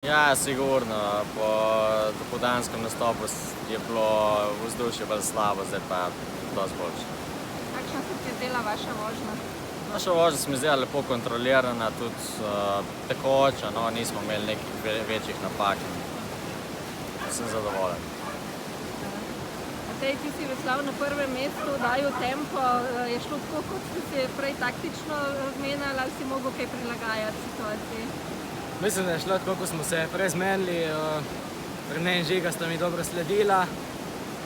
Ja, sigurno. Po dopoldanskem nastopu je bilo vzdušje bolj slabo, zdaj pa dosti boljše. Kakšna se ti je zdela vaša vožnja? Naša vožnja se mi zdela lepo kontrolirana, tudi tekoča, no, nismo imeli nekih večjih napak. Sem zadovoljen. Matej, ti si veslal na prvem mestu, dajal tempo. Je šlo tako, kot si se prej taktično zmenili, ali si mogel kaj prilagajati situaciji? Mislim, da je šlo tako, kot smo se prej zmenili. Rene in Žiga sta mi dobro sledila.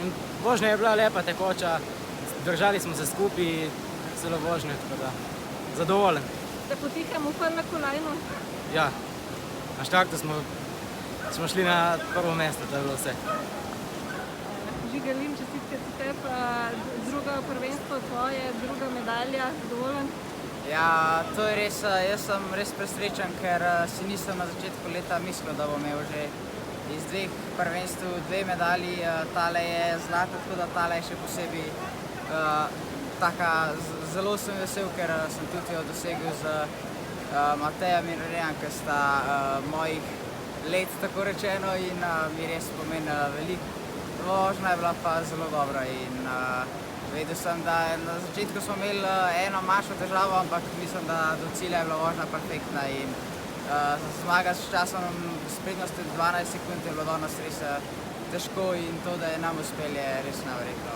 In vožnja je bila lepa, tekoča. Držali smo se skupaj celo vožnje, tako da zadovoljen. Ste potihem upali na kolajno? Ja, na štartu smo šli na prvo mesto, to je bilo vse. Žiga, Lim, čestitke ti tebi. Drugo prvenstvo tvoje, druga medalja, zadovoljen? Ja, to je res, jaz sem res presrečen, ker si nisem na začetku leta mislil, da bom imel že iz dveh prvenstv dve medalji. Tale je zlata, tako da tale je še posebej taka, zelo sem vesel, ker sem tudi jo dosegel z Matejem in Renejem, ki sta mojih let, tako rečeno, in mi res pomenila veliko. Vožnja je bila pa zelo dobra in vedel sem, da na začetku smo imeli eno manjšo težavo, ampak mislim, da do cilja je bila vožnja perfektna in zmaga s časom s prednostjo 12 sekund je bilo danes res težko in to, da je nam uspelo, je res neverjetno.